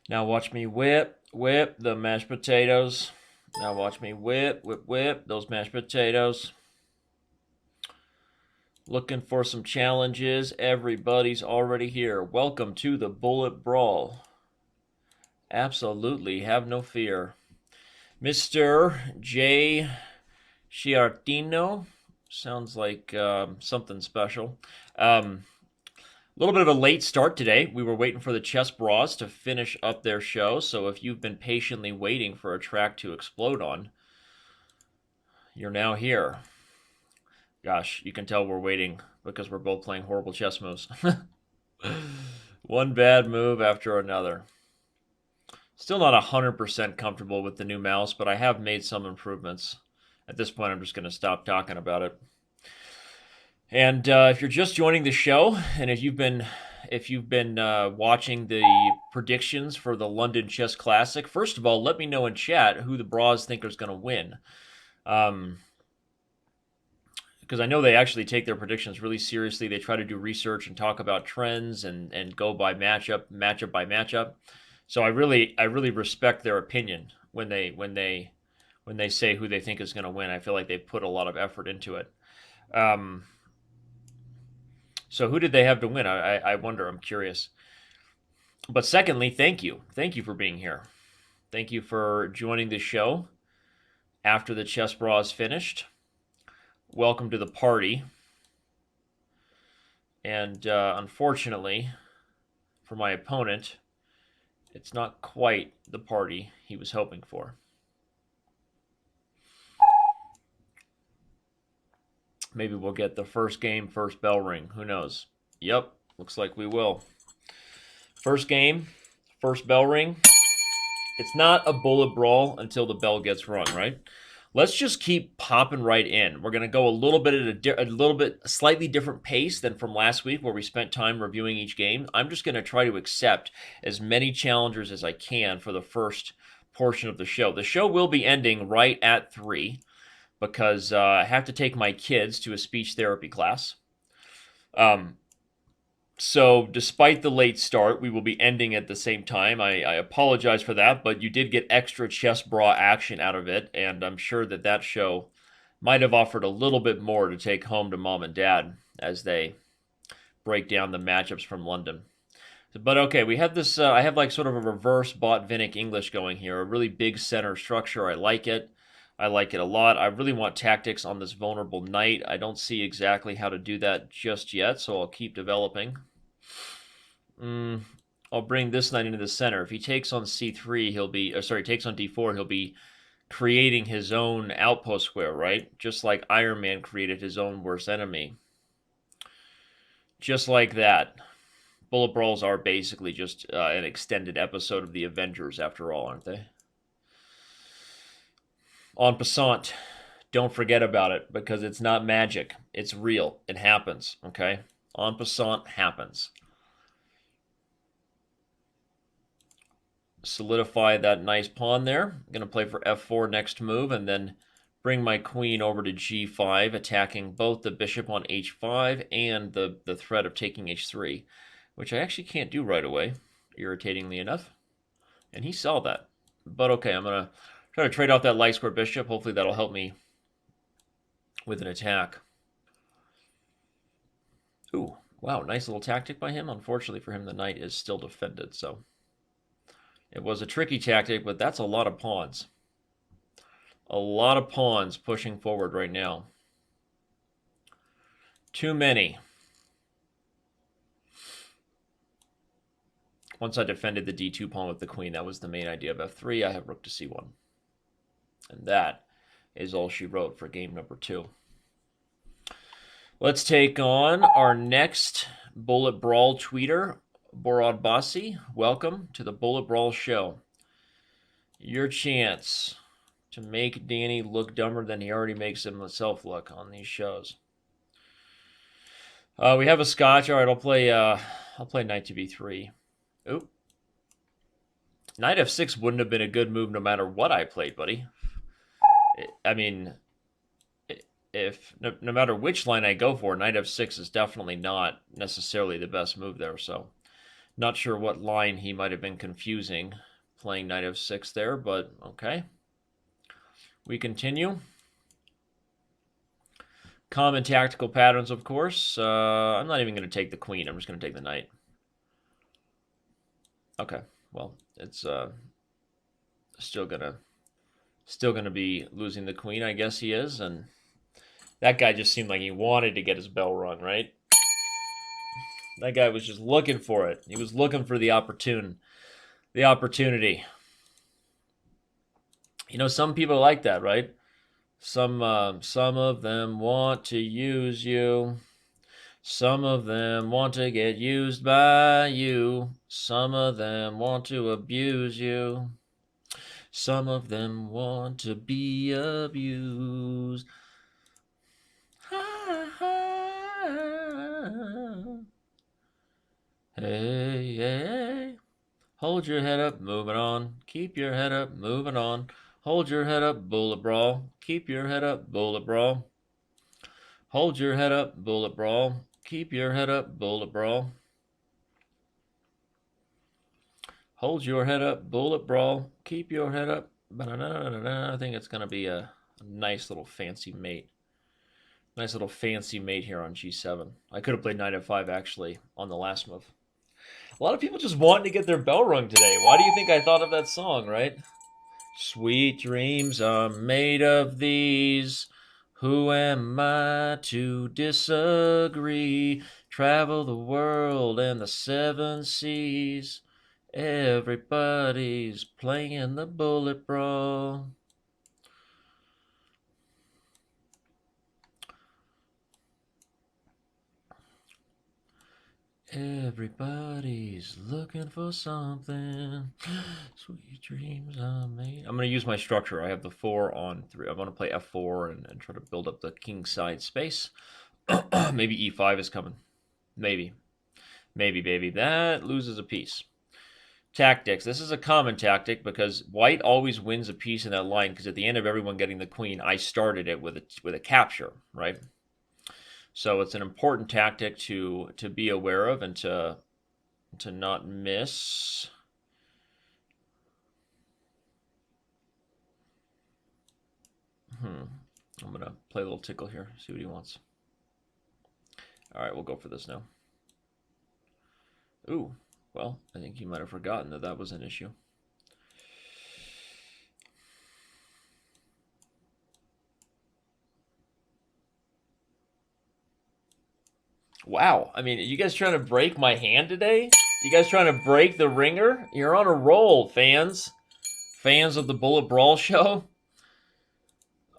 Now watch me whip the mashed potatoes. Now watch me whip those mashed potatoes. Looking for some challenges. Everybody's already here. Welcome to the Bullet Brawl. Absolutely, have no fear. Mr. J. Chiartino. Sounds like something special. A little bit of a late start today. We were waiting for the Chess Bras to finish up their show, so if you've been patiently waiting for a track to explode on, you're now here. Gosh, you can tell we're waiting because we're both playing horrible chess moves. One bad move after another. Still not 100% comfortable with the new mouse, but I have made some improvements. At this point, I'm just going to stop talking about it. And if you're just joining the show, and if you've been watching the predictions for the London Chess Classic, first of all, let me know in chat who the Bras think is going to win. Because I know they actually take their predictions really seriously. They try to do research and talk about trends and go by matchup by matchup. So I really respect their opinion when they say who they think is going to win. I feel like they put a lot of effort into it. So who did they have to win? I wonder. I'm curious. But secondly, thank you. Thank you for being here. Thank you for joining the show after the Chess Bras finished. Welcome to the party. And unfortunately, for my opponent, it's not quite the party he was hoping for. Maybe we'll get the first game, first bell ring. Who knows? Yep, looks like we will. First game, first bell ring. It's not a bullet brawl until the bell gets rung, right? Let's just keep popping right in. We're going to go a little bit at a slightly different pace than from last week where we spent time reviewing each game. I'm just going to try to accept as many challengers as I can for the first portion of the show. The show will be ending right at 3 because I have to take my kids to a speech therapy class. So despite the late start, we will be ending at the same time. I apologize for that, but you did get extra chess bra action out of it, and I'm sure that show might have offered a little bit more to take home to mom and dad as they break down the matchups from London. But okay, we have this. I have like sort of a reverse Botvinnik English going here. A really big center structure. I like it. I like it a lot. I really want tactics on this vulnerable knight. I don't see exactly how to do that just yet, so I'll keep developing. I'll bring this knight into the center. If he takes on c3, he'll be, takes on d4, he'll be creating his own outpost square, right? Just like Iron Man created his own worst enemy. Just like that. Bullet Brawls are basically just an extended episode of the Avengers, after all, aren't they? En passant, don't forget about it, because it's not magic. It's real. It happens, okay? En passant happens. Solidify that nice pawn there. I'm going to play for f4 next move, and then bring my queen over to g5, attacking both the bishop on h5 and the threat of taking h3, which I actually can't do right away, irritatingly enough. And he saw that. But okay, I'm going to try to trade off that light square bishop. Hopefully that'll help me with an attack. Ooh, wow, nice little tactic by him. Unfortunately for him, the knight is still defended, so it was a tricky tactic, but that's a lot of pawns. A lot of pawns pushing forward right now. Too many. Once I defended the d2 pawn with the queen, that was the main idea of f3. I have rook to c1. And that is all she wrote for game number 2. Let's take on our next Bullet Brawl tweeter, Borod Bassi. Welcome to the Bullet Brawl show. Your chance to make Danny look dumber than he already makes himself look on these shows. We have a Scotch. All right, I'll play knight to b3. Oop. Knight f6 wouldn't have been a good move no matter what I played, buddy. I mean, if no matter which line I go for, knight f6 is definitely not necessarily the best move there. So Not sure what line he might have been confusing playing knight f6 there, but okay. We continue. Common tactical patterns, of course. I'm not even going to take the queen. I'm just going to take the knight. Okay, well, it's still gonna be losing the queen. I guess he is, and that guy just seemed like he wanted to get his bell rung, right? That guy was just looking for it. He was looking for the opportunity. You know, some people like that, right? Some of them want to use you. Some of them want to get used by you. Some of them want to abuse you. Some of them want to be abused. Hey, hey, hold your head up, moving on. Keep your head up, moving on. Hold your head up, bullet brawl. Keep your head up, bullet brawl. Hold your head up, bullet brawl. Keep your head up, bullet brawl. Hold your head up, bullet brawl. Keep your head up. I think it's going to be a nice little fancy mate. Nice little fancy mate here on g7. I could have played knight f5 actually on the last move. A lot of people just wanting to get their bell rung today. Why do you think I thought of that song, right? Sweet dreams are made of these. Who am I to disagree? Travel the world and the seven seas. Everybody's playing the bullet brawl. Everybody's looking for something. Sweet dreams are made. I'm going to use my structure. I have the 4 on 3. I'm going to play f4 and try to build up the king side space. Maybe e5 is coming. Maybe. Maybe, baby. That loses a piece. Tactics. This is a common tactic because white always wins a piece in that line because at the end of everyone getting the queen, I started it with a capture, right? So it's an important tactic to be aware of and to not miss. I'm going to play a little tickle here, see what he wants. All right, we'll go for this now. Ooh, well, I think you might have forgotten that that was an issue. Wow, I mean, are you guys trying to break my hand today? You guys trying to break the ringer? You're on a roll, fans. Fans of the Bullet Brawl show.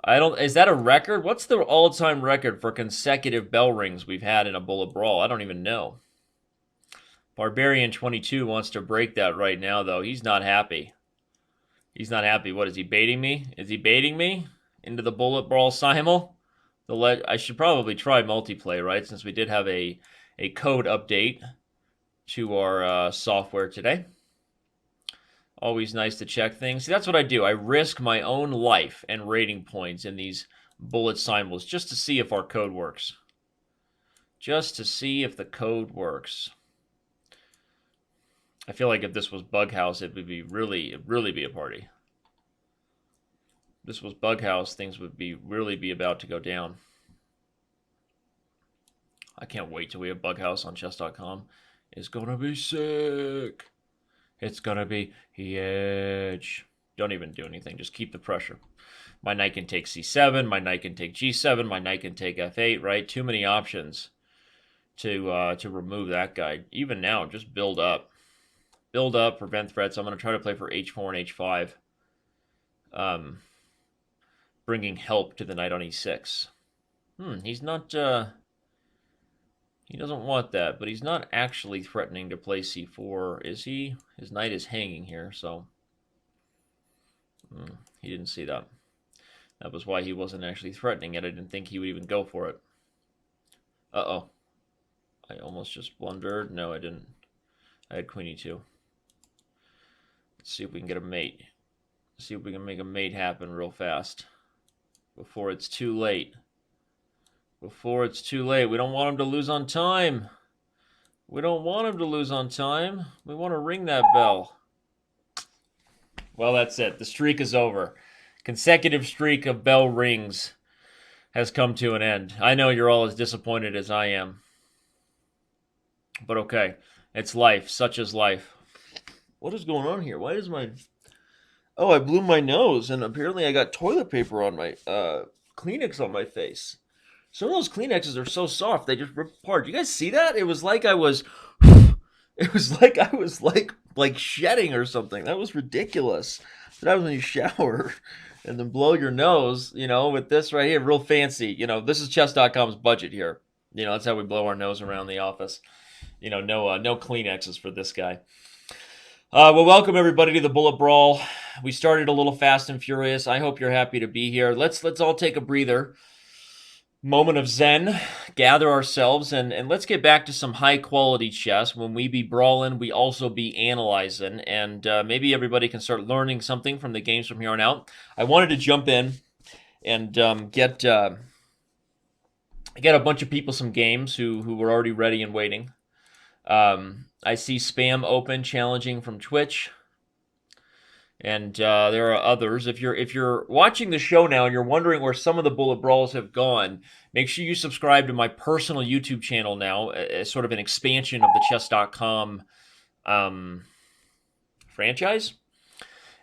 Is that a record? What's the all-time record for consecutive bell rings we've had in a Bullet Brawl? I don't even know. Barbarian 22 wants to break that right now, though. He's not happy. He's not happy. What, is he baiting me? Is he baiting me into the Bullet Brawl simul? I should probably try multiplay, right? Since we did have a code update to our software today. Always nice to check things. See, that's what I do. I risk my own life and rating points in these bullet simuls just to see if our code works. Just to see if the code works. I feel like if this was Bughouse, it would be really be a party. If this was Bughouse, things would really be about to go down. I can't wait till we have Bughouse on chess.com. It's gonna be sick. It's gonna be huge. Don't even do anything. Just keep the pressure. My knight can take c7. My knight can take g7. My knight can take f8. Right? Too many options to remove that guy. Even now, just build up. Build up, prevent threats. I'm going to try to play for h4 and h5. Bringing help to the knight on e6. He's not... he doesn't want that, but he's not actually threatening to play c4, is he? His knight is hanging here, so... he didn't see that. That was why he wasn't actually threatening it. I didn't think he would even go for it. Uh-oh. I almost just blundered. No, I didn't. I had queen e2. Let's see if we can get a mate. See if we can make a mate happen real fast. Before it's too late. Before it's too late. We don't want him to lose on time. We don't want him to lose on time. We want to ring that bell. Well, that's it. The streak is over. Consecutive streak of bell rings has come to an end. I know you're all as disappointed as I am. But okay. It's life. Such is life. What is going on here? Why is my... Oh, I blew my nose, and apparently I got toilet paper on my... Kleenex on my face. Some of those Kleenexes are so soft, they just rip apart. You guys see that? It was like I was... It was like I was like shedding or something. That was ridiculous. That happens when you shower and then blow your nose, with this right here, real fancy. This is chess.com's budget here. That's how we blow our nose around the office. No Kleenexes for this guy. Well, welcome everybody to the Bullet Brawl. We started a little fast and furious. I hope you're happy to be here. Let's all take a breather. Moment of zen, gather ourselves, and let's get back to some high-quality chess. When we be brawling, we also be analyzing, and maybe everybody can start learning something from the games from here on out. I wanted to jump in and get a bunch of people some games who were already ready and waiting. I see Spam Open challenging from Twitch. And there are others. If you're watching the show now and you're wondering where some of the Bullet Brawls have gone, make sure you subscribe to my personal YouTube channel now, as sort of an expansion of the Chess.com franchise.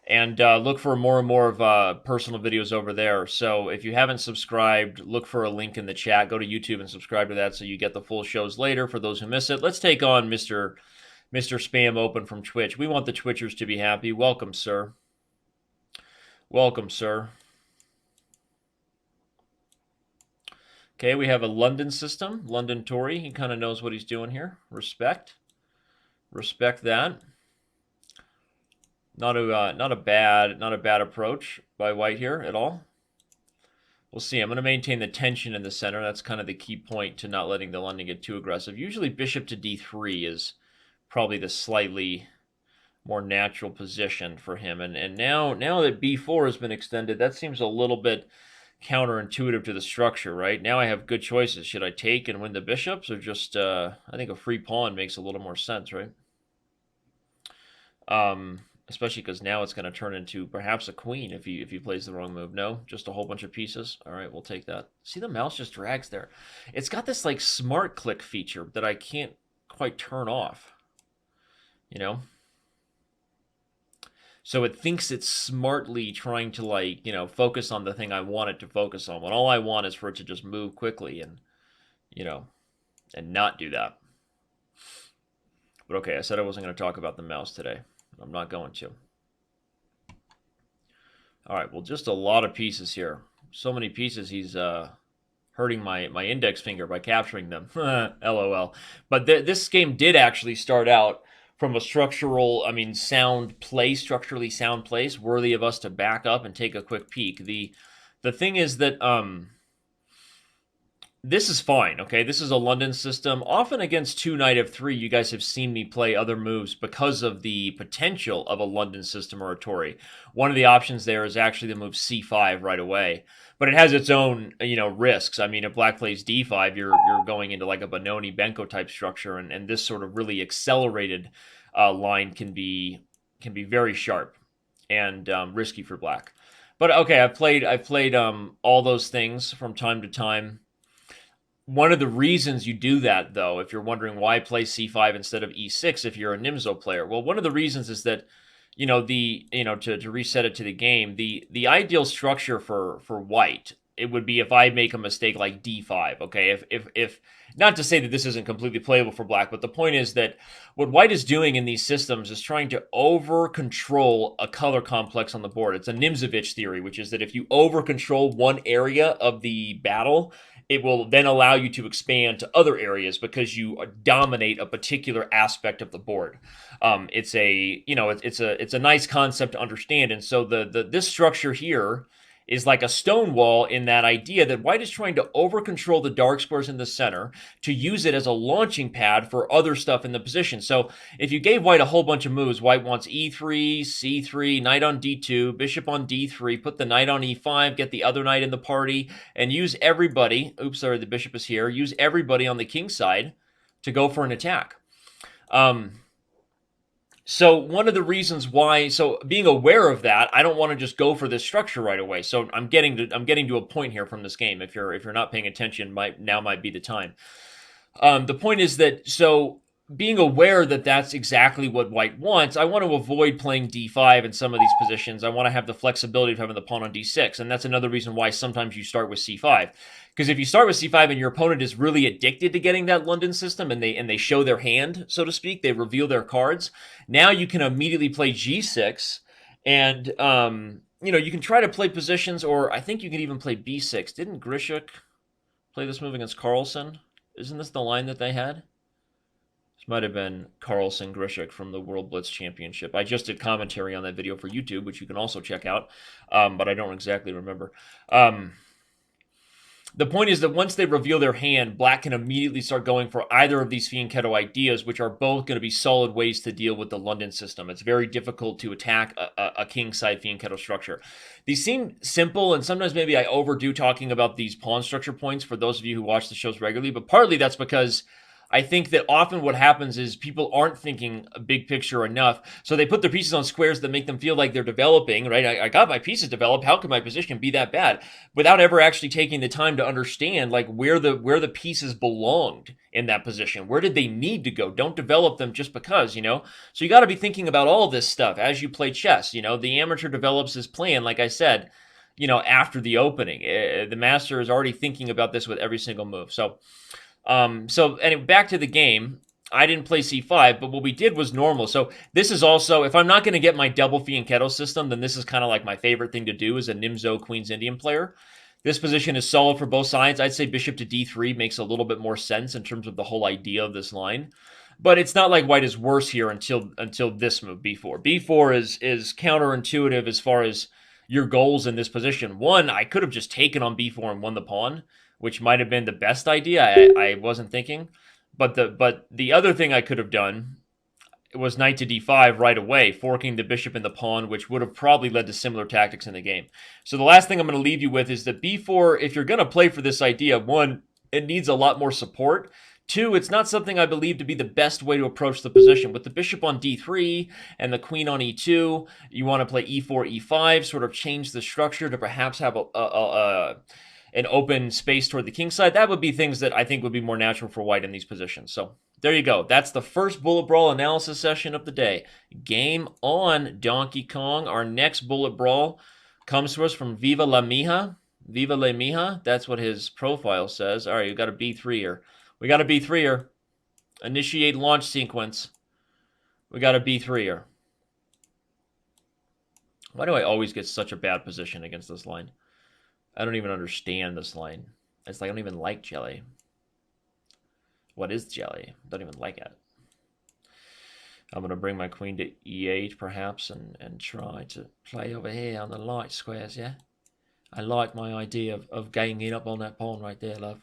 And look for more and more of personal videos over there. So if you haven't subscribed, look for a link in the chat. Go to YouTube and subscribe to that so you get the full shows later for those who miss it. Let's take on Mr. Spam Open from Twitch. We want the Twitchers to be happy. Welcome, sir. Welcome, sir. Okay, we have a London system. London Tory. He kind of knows what he's doing here. Respect. Respect that. Not a bad approach by White here at all. We'll see. I'm going to maintain the tension in the center. That's kind of the key point to not letting the London get too aggressive. Usually bishop to d3 is probably the slightly more natural position for him. And now that b4 has been extended, that seems a little bit counterintuitive to the structure, right? Now I have good choices. Should I take and win the bishops, or just I think a free pawn makes a little more sense, right? Especially because now it's going to turn into perhaps a queen if he plays the wrong move. No, just a whole bunch of pieces. All right, we'll take that. See, the mouse just drags there. It's got this like smart click feature that I can't quite turn off. So it thinks it's smartly trying to focus on the thing I want it to focus on, when all I want is for it to just move quickly and not do that. But okay, I said I wasn't going to talk about the mouse today. I'm not going to. All right, well, just a lot of pieces here. So many pieces, he's hurting my index finger by capturing them. LOL. But this game did actually start out from a structurally sound place, worthy of us to back up and take a quick peek. The thing is that this is fine, okay? This is a London system. Often against 2 knight f3, you guys have seen me play other moves because of the potential of a London system or a Tory. One of the options there is actually the move c5 right away. But it has its own, risks. If black plays d5, you're going into like a Benoni-Benko type structure, and this sort of really accelerated line can be very sharp and risky for black. But okay, I've played all those things from time to time. One of the reasons you do that, though, if you're wondering why play c5 instead of e6 if you're a Nimzo player, well, one of the reasons is that to reset it to the game, the ideal structure for White, it would be if I make a mistake like d5, okay? If not to say that this isn't completely playable for black, but the point is that what White is doing in these systems is trying to over-control a color complex on the board. It's a Nimzovich theory, which is that if you over-control one area of the battle, it will then allow you to expand to other areas because you dominate a particular aspect of the board. It's a nice concept to understand, and so this structure here is like a stone wall in that idea that White is trying to over-control the dark squares in the center to use it as a launching pad for other stuff in the position. So if you gave White a whole bunch of moves, White wants e3, c3, knight on d2, bishop on d3, put the knight on e5, get the other knight in the party, and use everybody, oops, sorry, the bishop is here, use everybody on the king side to go for an attack. So one of the reasons why, so being aware of that, I don't want to just go for this structure right away. So I'm getting to a point here from this game. If you're not paying attention, now might be the time. The point is that, so being aware that that's exactly what white wants, I want to avoid playing d5 in some of these positions. I want to have the flexibility of having the pawn on d6, and that's another reason why sometimes you start with c5. Because if you start with c5 and your opponent is really addicted to getting that London system, and they show their hand, so to speak, they reveal their cards, now you can immediately play g6, and you can try to play positions, or I think you can even play b6. Didn't Grishuk play this move against Carlsen? Isn't this the line that they had? This might have been Carlsen Grishuk from the World Blitz Championship. I just did commentary on that video for YouTube, which you can also check out, but I don't exactly remember. The point is that once they reveal their hand, black can immediately start going for either of these fianchetto ideas, which are both going to be solid ways to deal with the London system. It's very difficult to attack a king-side fianchetto structure. These seem simple, and sometimes maybe I overdo talking about these pawn structure points for those of you who watch the shows regularly, but partly that's because I think that often what happens is people aren't thinking a big picture enough, so they put their pieces on squares that make them feel like they're developing, right? I got my pieces developed. How could my position be that bad? Without ever actually taking the time to understand like where the pieces belonged in that position. Where did they need to go? Don't develop them just because, So you got to be thinking about all this stuff as you play chess. The amateur develops his plan, like I said, after the opening. The master is already thinking about this with every single move. So anyway, back to the game. I didn't play c5, but what we did was normal. So this is also, if I'm not going to get my double fianchetto system, then this is kind of like my favorite thing to do as a Nimzo Queen's Indian player. This position is solid for both sides. I'd say bishop to d3 makes a little bit more sense in terms of the whole idea of this line. But it's not like white is worse here until this move, b4. b4 is counterintuitive as far as your goals in this position. One, I could have just taken on b4 and won the pawn, which might have been the best idea. I wasn't thinking. But the other thing I could have done was knight to d5 right away, forking the bishop and the pawn, which would have probably led to similar tactics in the game. So the last thing I'm going to leave you with is that b4, if you're going to play for this idea, one, it needs a lot more support. Two, it's not something I believe to be the best way to approach the position. With the bishop on d3 and the queen on e2, you want to play e4, e5, sort of change the structure to perhaps have an open space toward the king side. That would be things that I think would be more natural for white in these positions. So there you go. That's the first Bullet Brawl analysis session of the day. Game on, Donkey Kong. Our next Bullet Brawl comes to us from Viva La Mija. Viva La Mija. That's what his profile says. All right, you got a B3 here. We got a B3 here. Initiate launch sequence. We got a B3 here. Why do I always get such a bad position against this line? I don't even understand this line. It's like I don't even like jelly. What is jelly? Don't even like it. I'm going to bring my queen to e8 perhaps and try to play over here on the light squares, yeah? I like my idea of ganging up on that pawn right there, love.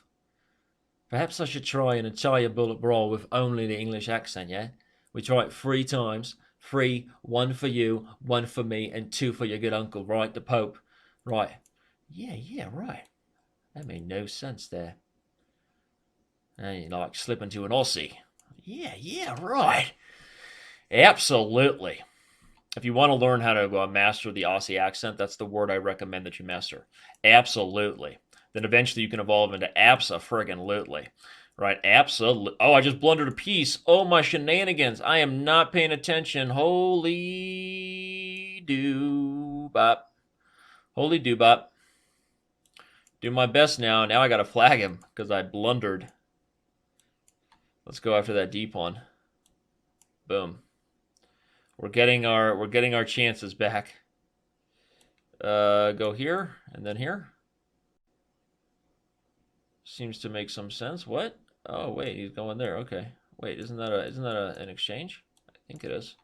Perhaps I should try an entire Bullet Brawl with only the English accent, yeah? We try it 3 times. 3, 1 for you, 1 for me, and 2 for your good uncle, right? The Pope. Right. Yeah, right. That made no sense there. And you like slip into an Aussie. Yeah, right. Absolutely. If you want to learn how to master the Aussie accent, that's the word I recommend that you master. Absolutely. Then eventually you can evolve into abso-friggin-lutely. Right, absolutely. Oh, I just blundered a piece. Oh, my shenanigans. I am not paying attention. Holy doo-bop. Holy doo-bop. Do my best now. Now I gotta flag him because I blundered. Let's go after that D pawn. Boom. We're getting our chances back. Go here and then here. Seems to make some sense. What? Oh wait, he's going there. Okay. Wait, isn't that an exchange? I think it is.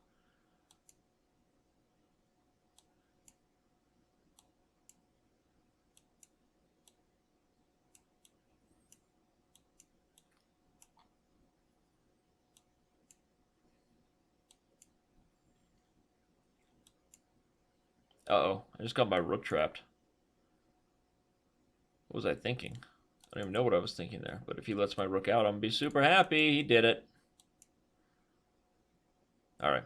Uh-oh, I just got my rook trapped. What was I thinking? I don't even know what I was thinking there, but if he lets my rook out, I'm going to be super happy. He did it. All right.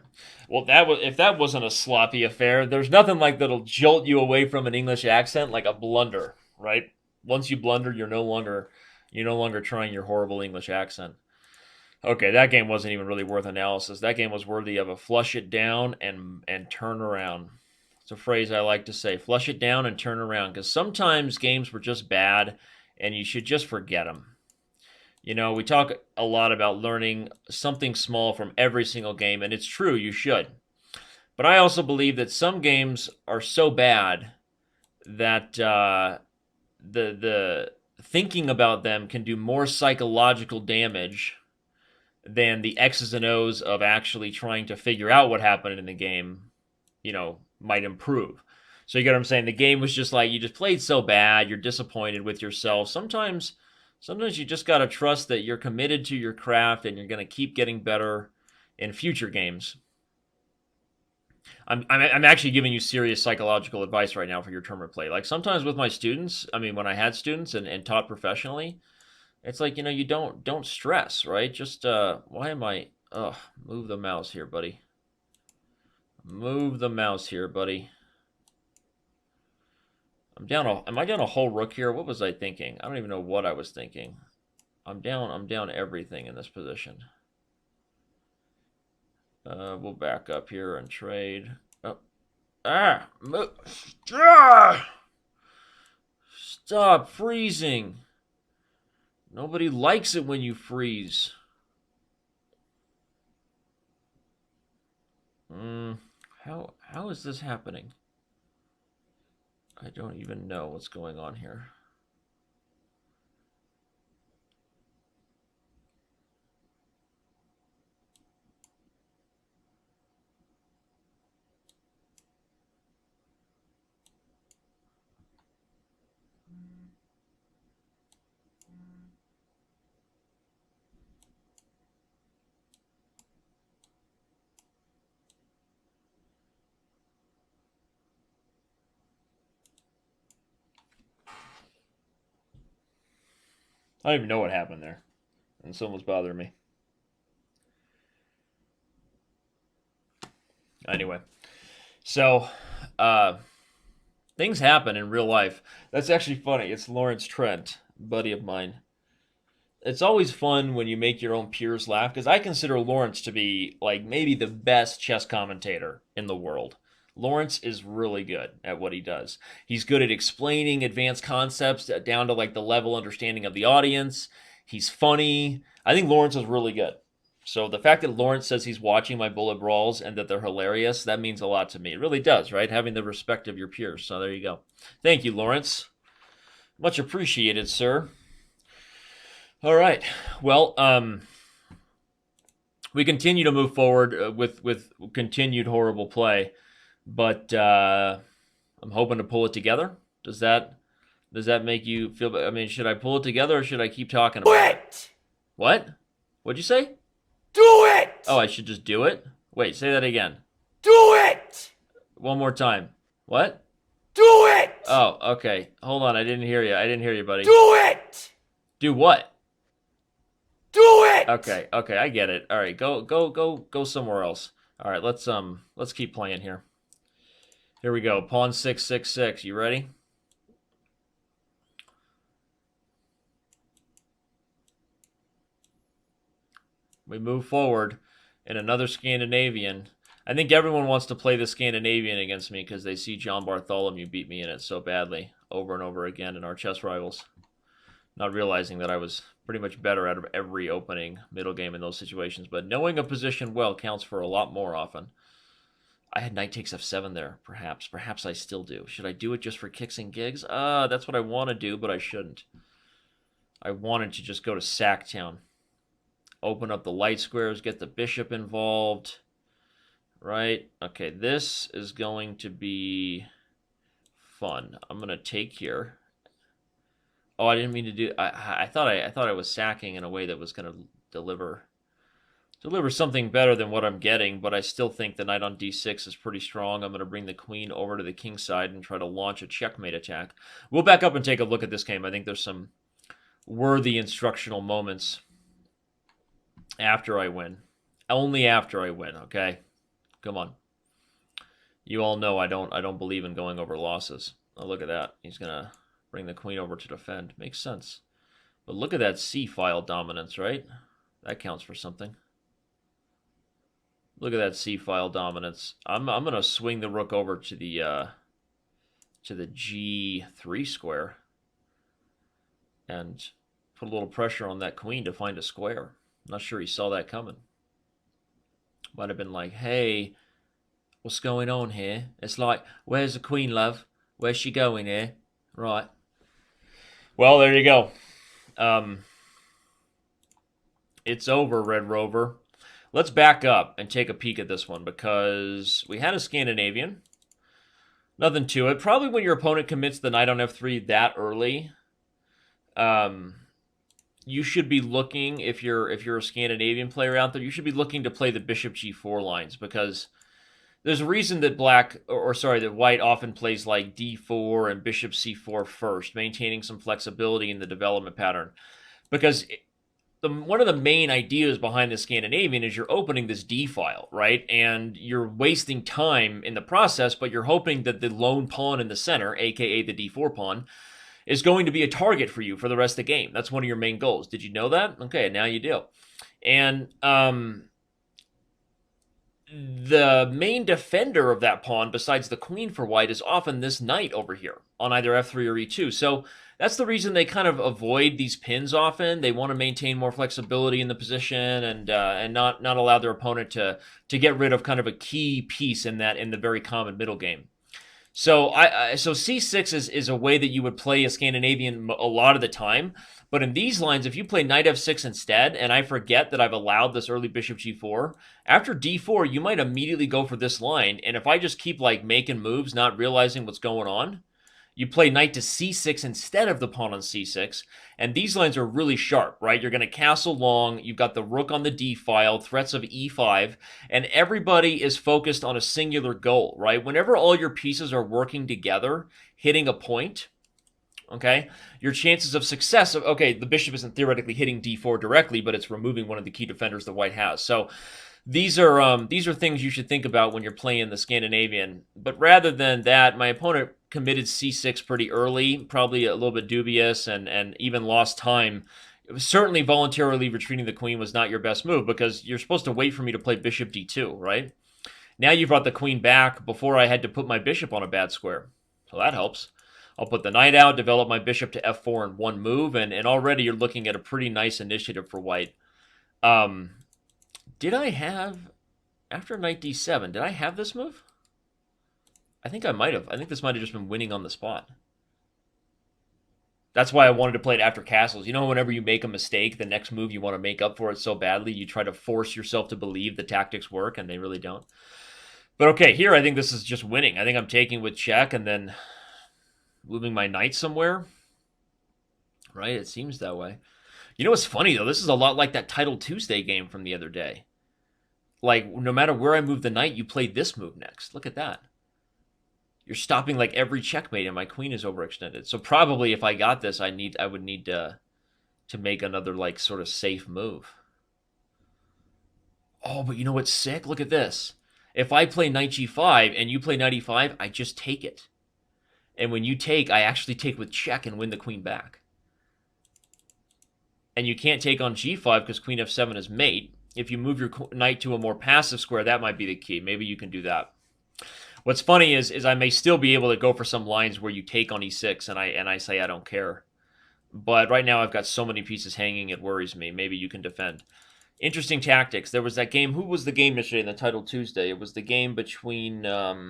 Well, if that wasn't a sloppy affair, there's nothing like that'll jolt you away from an English accent like a blunder, right? Once you blunder, you're no longer trying your horrible English accent. Okay, that game wasn't even really worth analysis. That game was worthy of a flush it down and turn around. It's a phrase I like to say: flush it down and turn around, because sometimes games were just bad, and you should just forget them. You know, we talk a lot about learning something small from every single game, and it's true, you should. But I also believe that some games are so bad that the thinking about them can do more psychological damage than the X's and O's of actually trying to figure out what happened in the game, might improve. So you get what I'm saying? The game was just like you just played so bad, you're disappointed with yourself. Sometimes you just gotta trust that you're committed to your craft and you're gonna keep getting better in future games. I'm actually giving you serious psychological advice right now for your tournament play. Like sometimes with my students, I mean when I had students and taught professionally, it's like, you don't stress, right? Just why am I move the mouse here, buddy. Move the mouse here, buddy. Am I down a whole rook here? What was I thinking? I don't even know what I was thinking. I'm down everything in this position. We'll back up here and trade. Oh. Ah! Stop freezing. Nobody likes it when you freeze. How is this happening? I don't even know what's going on here. I don't even know what happened there. And someone's bothering me. Anyway, so things happen in real life. That's actually funny. It's Lawrence Trent, buddy of mine. It's always fun when you make your own peers laugh because I consider Lawrence to be like maybe the best chess commentator in the world. Lawrence is really good at what he does. He's good at explaining advanced concepts down to like the level understanding of the audience. He's funny. I think Lawrence is really good. So the fact that Lawrence says he's watching my bullet brawls and that they're hilarious, that means a lot to me. It really does, right? Having the respect of your peers. So there you go. Thank you, Lawrence. Much appreciated, sir. All right. Well, we continue to move forward with continued horrible play, but I'm hoping to pull it together. Does that make you feel? I mean, should I pull it together or should I keep talking about it? What? What'd you say? Do it! Oh, I should just do it? Wait, say that again. Do it! One more time. What? Do it! Oh, okay. Hold on, I didn't hear you, buddy. Do it! Do what? Do it! Okay, I get it. All right, go somewhere else. All right, let's keep playing here. Here we go. Pawn 666. You ready? We move forward in another Scandinavian. I think everyone wants to play the Scandinavian against me because they see John Bartholomew beat me in it so badly over and over again in our chess rivals. Not realizing that I was pretty much better out of every opening middle game in those situations. But knowing a position well counts for a lot more often. I had knight takes f7 there, perhaps. Perhaps I still do. Should I do it just for kicks and gigs? That's what I want to do, but I shouldn't. I wanted to just go to Sacktown. Open up the light squares, get the bishop involved. Right? Okay, this is going to be fun. I'm going to take here. Oh, I didn't mean to do. I thought I was sacking in a way that was going to deliver something better than what I'm getting, but I still think the knight on d6 is pretty strong. I'm going to bring the queen over to the king side and try to launch a checkmate attack. We'll back up and take a look at this game. I think there's some worthy instructional moments after I win. Only after I win, okay? Come on. You all know I don't believe in going over losses. Oh, look at that. He's gonna bring the queen over to defend. Makes sense. But look at that c-file dominance, right? That counts for something. Look at that c-file dominance. I'm gonna swing the rook over to the g3 square and put a little pressure on that queen to find a square. I'm not sure he saw that coming. Might have been like, hey, what's going on here? It's like, where's the queen, love? Where's she going here? Right. Well, there you go. It's over, Red Rover. Let's back up and take a peek at this one because we had a Scandinavian. Nothing to it. Probably when your opponent commits the knight on f3 that early, you should be looking, if you're a Scandinavian player out there, you should be looking to play the bishop g4 lines because there's a reason that that white often plays like d4 and bishop c4 first, maintaining some flexibility in the development pattern. Because one of the main ideas behind the Scandinavian is you're opening this D file, right? And you're wasting time in the process, but you're hoping that the lone pawn in the center, aka the D4 pawn, is going to be a target for you for the rest of the game. That's one of your main goals. Did you know that? Okay, now you do. And the main defender of that pawn, besides the queen for white, is often this knight over here on either f3 or e2. So that's the reason they kind of avoid these pins often. They want to maintain more flexibility in the position and not allow their opponent to get rid of kind of a key piece in the very common middle game. So so c6 is a way that you would play a Scandinavian a lot of the time. But in these lines, if you play knight f6 instead, and I forget that I've allowed this early bishop g4, after d4, you might immediately go for this line. And if I just keep like making moves, not realizing what's going on, you play knight to c6 instead of the pawn on c6, and these lines are really sharp, right? You're going to castle long, you've got the rook on the d file, threats of e5, and everybody is focused on a singular goal, right? Whenever all your pieces are working together, hitting a point, okay, your chances of success of, okay, the bishop isn't theoretically hitting d4 directly, but it's removing one of the key defenders the white has. So these are things you should think about when you're playing the Scandinavian. But rather than that, my opponent committed c6 pretty early, probably a little bit dubious, and even lost time. Certainly voluntarily retreating the queen was not your best move because you're supposed to wait for me to play bishop d2, right? Now you brought the queen back before I had to put my bishop on a bad square. So that helps. I'll put the knight out, develop my bishop to f4 in one move, and already you're looking at a pretty nice initiative for white. Did I have, after knight d7, did I have this move? I think I might have. I think this might have just been winning on the spot. That's why I wanted to play it after castles. You know, whenever you make a mistake, the next move you want to make up for it so badly, you try to force yourself to believe the tactics work, and they really don't. But okay, here I think this is just winning. I think I'm taking with check and then moving my knight somewhere. Right? It seems that way. You know what's funny, though? This is a lot like that Title Tuesday game from the other day. Like, no matter where I move the knight, you play this move next. Look at that. You're stopping like every checkmate, and my queen is overextended. So probably if I got this, I would need to make another like sort of safe move. Oh, but you know what's sick? Look at this. If I play knight g5 and you play knight e5, I just take it. And when you take, I actually take with check and win the queen back. And you can't take on g5 because queen f7 is mate. If you move your knight to a more passive square, that might be the key. Maybe you can do that. What's funny is I may still be able to go for some lines where you take on e6 and I say I don't care. But right now I've got so many pieces hanging, it worries me. Maybe you can defend. Interesting tactics. There was that game. Who was the game yesterday in the Title Tuesday? It was the game between, I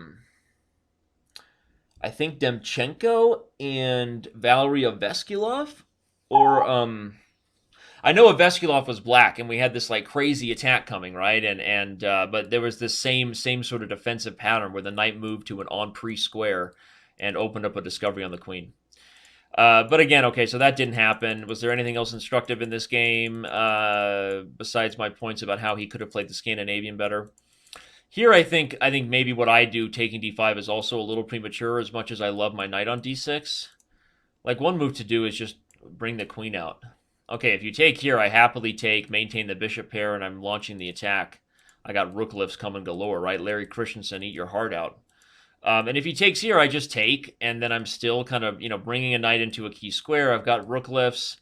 think, Demchenko and Valery Oveskilov? Or, I know Oveskilov was black, and we had this like crazy attack coming, right? But there was this same sort of defensive pattern where the knight moved to an on-pre square and opened up a discovery on the queen. But again, okay, so that didn't happen. Was there anything else instructive in this game besides my points about how he could have played the Scandinavian better? Here, I think maybe what I do, taking d5, is also a little premature. As much as I love my knight on d6, like one move to do is just bring the queen out. Okay, if you take here, I happily take, maintain the bishop pair, and I'm launching the attack. I got rook lifts coming galore, right? Larry Christensen, eat your heart out. And if he takes here, I just take, and then I'm still kind of, bringing a knight into a key square. I've got rook lifts.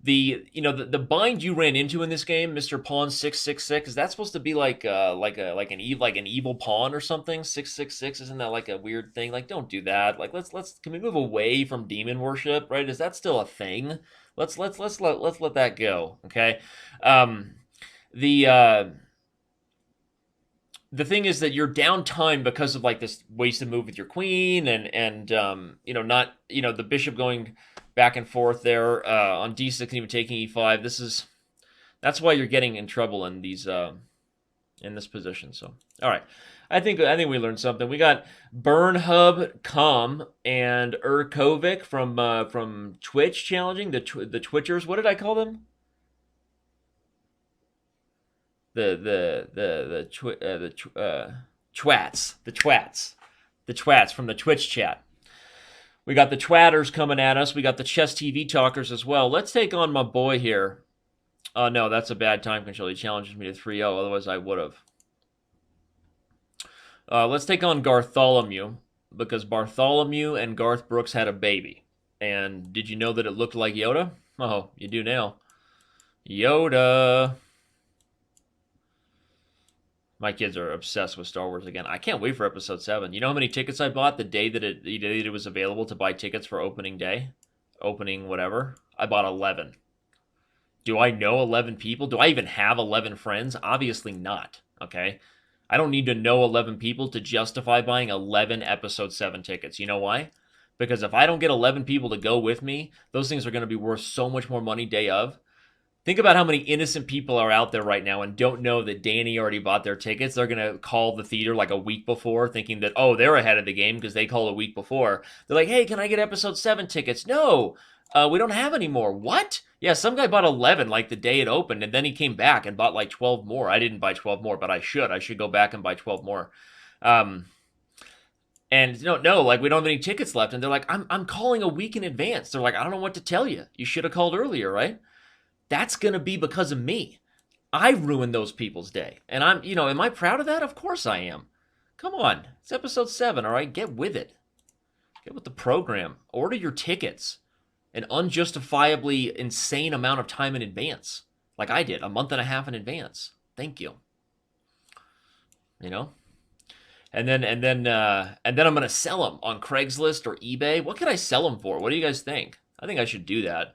The bind you ran into in this game, Mr. Pawn 666, is that supposed to be like an evil pawn or something? 666, isn't that like a weird thing? Like, don't do that. Like, can we move away from demon worship? Right? Is that still a thing? Let's let that go. Okay. Um, the uh, the thing is that you're down time because of like this wasted move with your queen and not the bishop going back and forth there on d6 and even taking e5. That's why you're getting in trouble in these in this position. So all right, I think we learned something. We got Burnhub Com and Urkovic from Twitch challenging the Twitchers. What did I call them? The twats from the Twitch chat. We got the twatters coming at us. We got the chess TV talkers as well. Let's take on my boy here. No, that's a bad time control. He challenges me to 3-0. Otherwise, I would have. Let's take on Gartholomew, because Bartholomew and Garth Brooks had a baby. And did you know that it looked like Yoda? Oh, you do now. Yoda. My kids are obsessed with Star Wars again. I can't wait for Episode 7. You know how many tickets I bought the day that it was available to buy tickets for opening day? Opening whatever. I bought 11. Do I know 11 people? Do I even have 11 friends? Obviously not, okay? I don't need to know 11 people to justify buying 11 Episode 7 tickets. You know why? Because if I don't get 11 people to go with me, those things are going to be worth so much more money day of. Think about how many innocent people are out there right now and don't know that Danny already bought their tickets. They're going to call the theater like a week before thinking that, oh, they're ahead of the game because they called a week before. They're like, hey, can I get Episode 7 tickets? No, we don't have any more. What? Yeah, some guy bought 11 like the day it opened, and then he came back and bought like 12 more. I didn't buy 12 more, but I should. I should go back and buy 12 more. And no, like we don't have any tickets left. And they're like, I'm calling a week in advance. They're like, I don't know what to tell you. You should have called earlier, right? That's going to be because of me. I ruined those people's day. And am I proud of that? Of course I am. Come on. It's Episode 7, all right? Get with it. Get with the program. Order your tickets an unjustifiably insane amount of time in advance. Like I did, a month and a half in advance. Thank you. And then I'm going to sell them on Craigslist or eBay. What can I sell them for? What do you guys think? I think I should do that.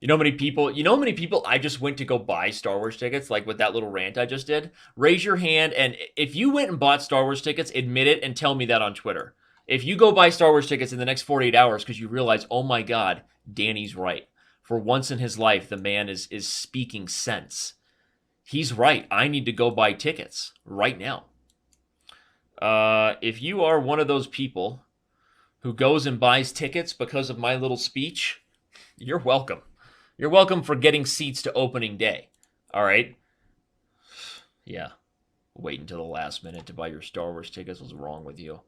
You know how many people I just went to go buy Star Wars tickets, like with that little rant I just did? Raise your hand, and if you went and bought Star Wars tickets, admit it and tell me that on Twitter. If you go buy Star Wars tickets in the next 48 hours because you realize, oh my God, Danny's right. For once in his life, the man is speaking sense. He's right. I need to go buy tickets right now. If you are one of those people who goes and buys tickets because of my little speech, you're welcome. You're welcome for getting seats to opening day. All right? Yeah. Wait until the last minute to buy your Star Wars tickets. What's wrong with you?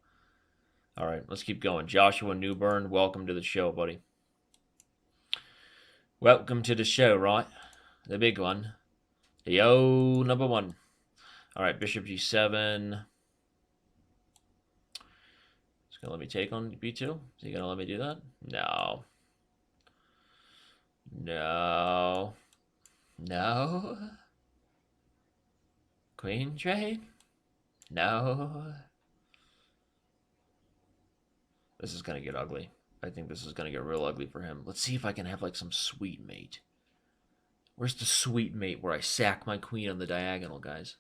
All right, let's keep going. Joshua Newburn, welcome to the show, buddy. Welcome to the show, right? The big one. The number one. All right, Bishop G7. It's going to let me take on B2? Is he going to let me do that? No. No. No. Queen trade? No. This is going to get ugly. I think this is going to get real ugly for him. Let's see if I can have like some sweet mate. Where's the sweet mate where I sack my queen on the diagonal, guys?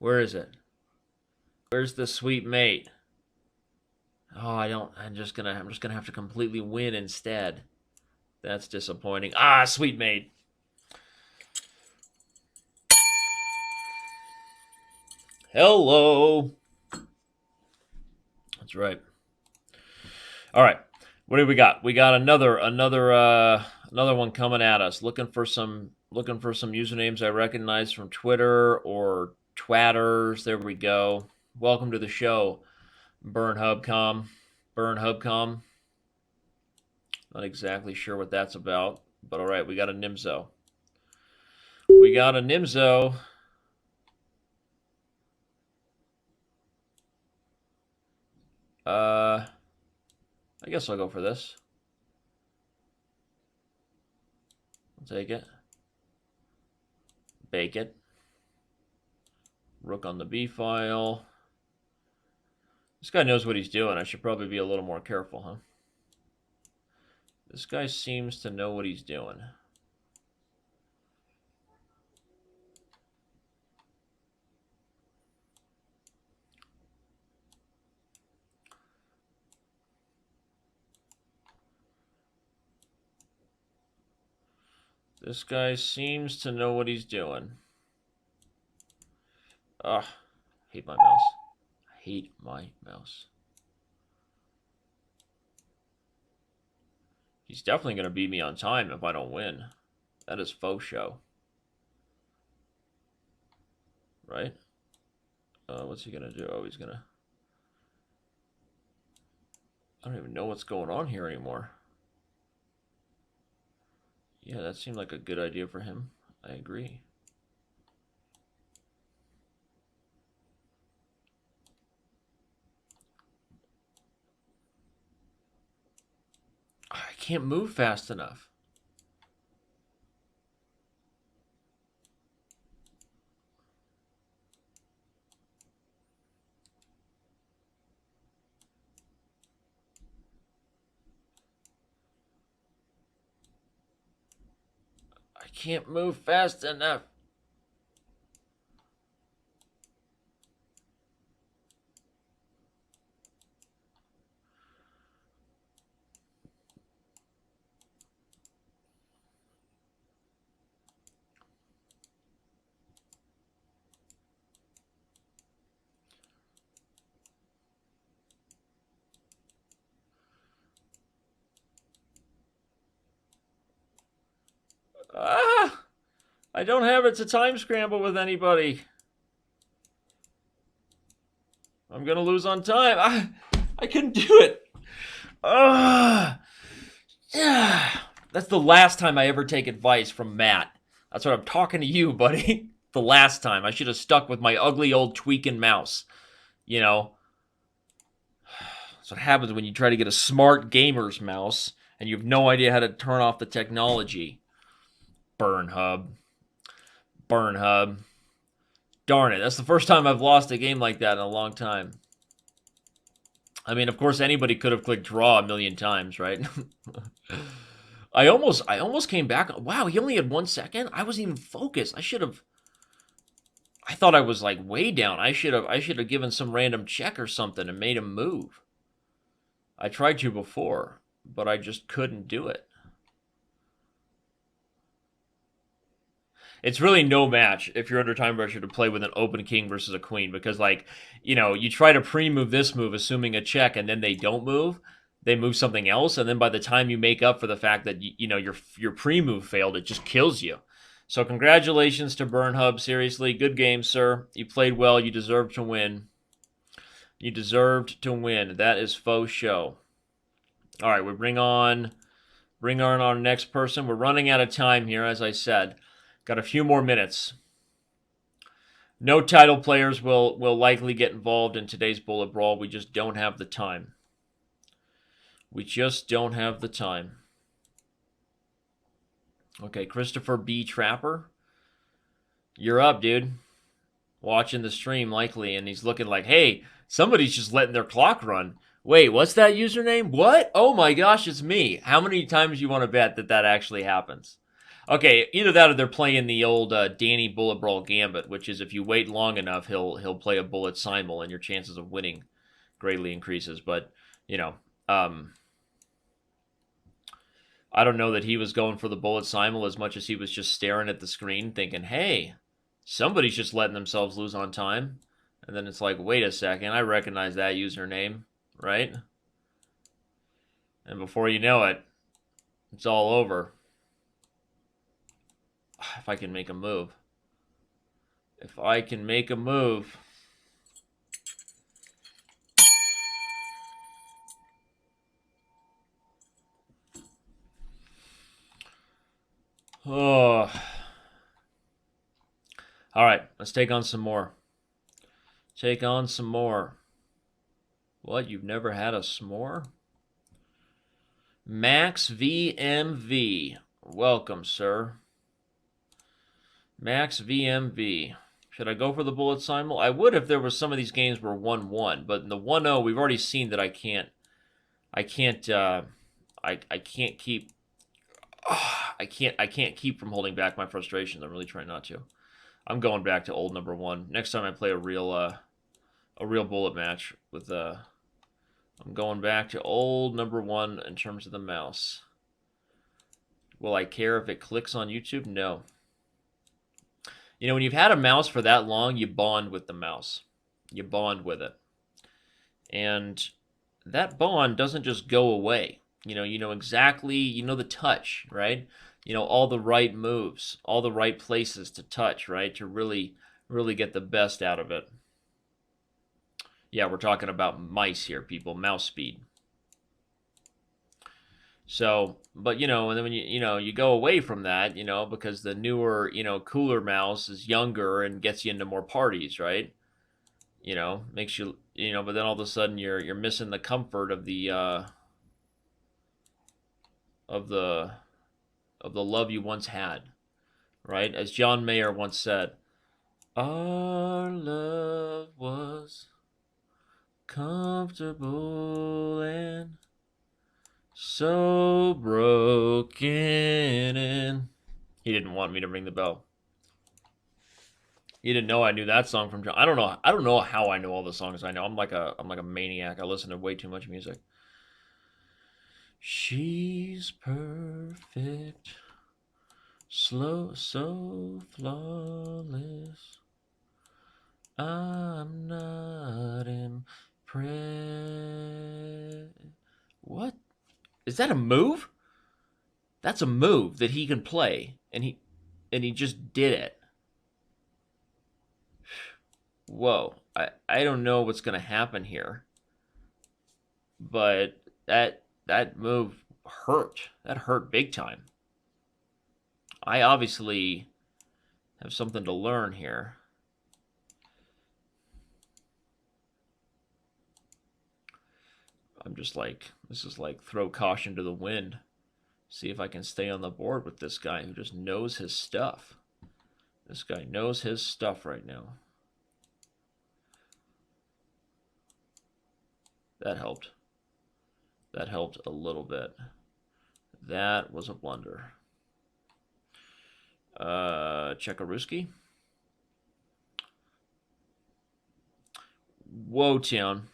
Where is it? Where's the sweet mate? Oh, I don't. I'm just gonna have to completely win instead. That's disappointing. Ah, sweet mate. Hello. That's right. All right. What do we got? We got another one coming at us. Looking for some usernames I recognize from Twitter or Twatters. There we go. Welcome to the show, Burnhubcom. Not exactly sure what that's about, but all right, we got a Nimzo. I guess I'll go for this. I'll take it. Bake it. Rook on the b file. This guy knows what he's doing. I should probably be a little more careful, huh? This guy seems to know what he's doing. This guy seems to know what he's doing. Ugh, hate my mouse. I hate my mouse. He's definitely going to beat me on time if I don't win. That is faux show. Right? What's he going to do? Oh, he's going to... I don't even know what's going on here anymore. Yeah, that seemed like a good idea for him. I agree. I can't move fast enough. I can't move fast enough. Ah! I don't have it to time scramble with anybody. I'm going to lose on time. I couldn't do it. Yeah. That's the last time I ever take advice from Matt. That's what I'm talking to you, buddy. The last time. I should have stuck with my ugly old tweaking mouse. You know, that's what happens when you try to get a smart gamer's mouse and you have no idea how to turn off the technology. Burn hub. Burn hub. Darn it. That's the first time I've lost a game like that in a long time. I mean, of course, anybody could have clicked draw a million times, right? I almost came back. Wow, he only had 1 second. I wasn't even focused. I thought I was like way down. I should have given some random check or something and made him move. I tried to before, but I just couldn't do it. It's really no match if you're under time pressure to play with an open king versus a queen because, like, you know, you try to pre-move this move assuming a check and then they don't move. They move something else, and then by the time you make up for the fact that you know your pre-move failed, it just kills you. So congratulations to Burn Hub. Seriously, good game, sir. You played well. You deserved to win. You deserved to win. That is faux show. All right, we bring on our next person. We're running out of time here, as I said. Got a few more minutes. No title players will likely get involved in today's Bullet Brawl. We just don't have the time. We just don't have the time. Okay, Christopher B. Trapper. You're up, dude. Watching the stream likely, and he's looking like, hey, somebody's just letting their clock run. Wait, what's that username? What? Oh my gosh, it's me. How many times you want to bet that actually happens? Okay, either that or they're playing the old Danny Bullet Brawl Gambit, which is if you wait long enough, he'll play a bullet simul, and your chances of winning greatly increases. But, you know, I don't know that he was going for the bullet simul as much as he was just staring at the screen thinking, hey, somebody's just letting themselves lose on time. And then it's like, wait a second, I recognize that username, right? And before you know it, it's all over. If I can make a move. If I can make a move. Oh. All right, let's take on some more. Take on some more. What? You've never had a s'more? Max VMV. Welcome, sir. Max VMV. Should I go for the bullet simul? I would if there was some of these games were 1-1, but in the 1-0, we've already seen that I can't keep I can't keep from holding back my frustrations. I'm really trying not to. I'm going back to old number one. Next time I play a real bullet match with I'm going back to old number one in terms of the mouse. Will I care if it clicks on YouTube? No. You know, when you've had a mouse for that long, you bond with the mouse. You bond with it. And that bond doesn't just go away. You know exactly, you know the touch, right? You know all the right moves, all the right places to touch, right? To really, really get the best out of it. Yeah, we're talking about mice here, people, mouse speed. So, but and then when you go away from that, because the newer, cooler mouse is younger and gets you into more parties, right? Makes you, but then all of a sudden you're missing the comfort of the of the love you once had, right? As John Mayer once said, our love was comfortable and so broken in. He didn't want me to ring the bell. He didn't know I knew that song from John. I don't know how I know all the songs I know. I'm like a maniac. I listen to way too much music. She's perfect, slow, so flawless. I'm not impressed. What? Is that a move? That's a move that he can play, and he just did it. Whoa. I don't know what's gonna happen here, but that move hurt. That hurt big time. I obviously have something to learn here. I'm just like, this is like throw caution to the wind. See if I can stay on the board with this guy who just knows his stuff. This guy knows his stuff right now. That helped. That helped a little bit. That was a blunder. Chekaruski. Whoa, town.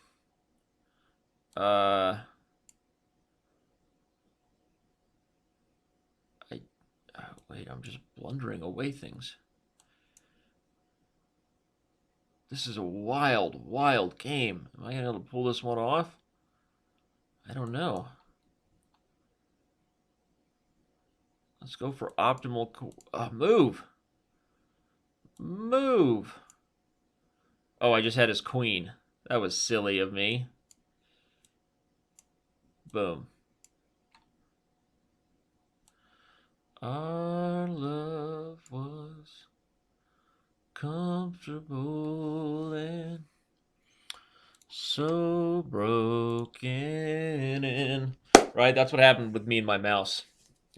Wait, I'm just blundering away things. This is a wild, wild game. Am I going to be able to pull this one off? I don't know. Let's go for optimal move. Move. Oh, I just had his queen. That was silly of me. Boom. Our love was comfortable and so broken in. Right? That's what happened with me and my mouse.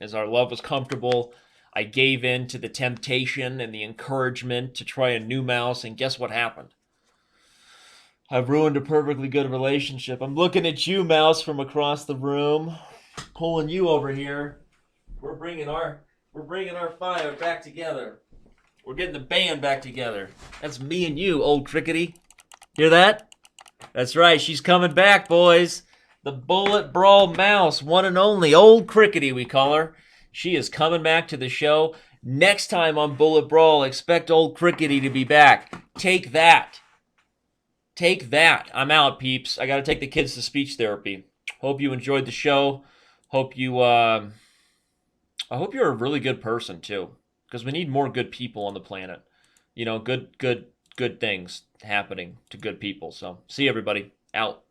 As our love was comfortable, I gave in to the temptation and the encouragement to try a new mouse, and guess what happened? I've ruined a perfectly good relationship. I'm looking at you, mouse, from across the room, pulling you over here. We're bringing our fire back together. We're getting the band back together. That's me and you, old crickety. Hear that? That's right. She's coming back, boys. The Bullet Brawl mouse, one and only, old crickety, we call her. She is coming back to the show. Next time on Bullet Brawl, expect old crickety to be back. Take that. Take that. I'm out, peeps. I got to take the kids to speech therapy. Hope you enjoyed the show. Hope you, I hope you're a really good person, too. Because we need more good people on the planet. Good things happening to good people. So, see you, everybody. Out.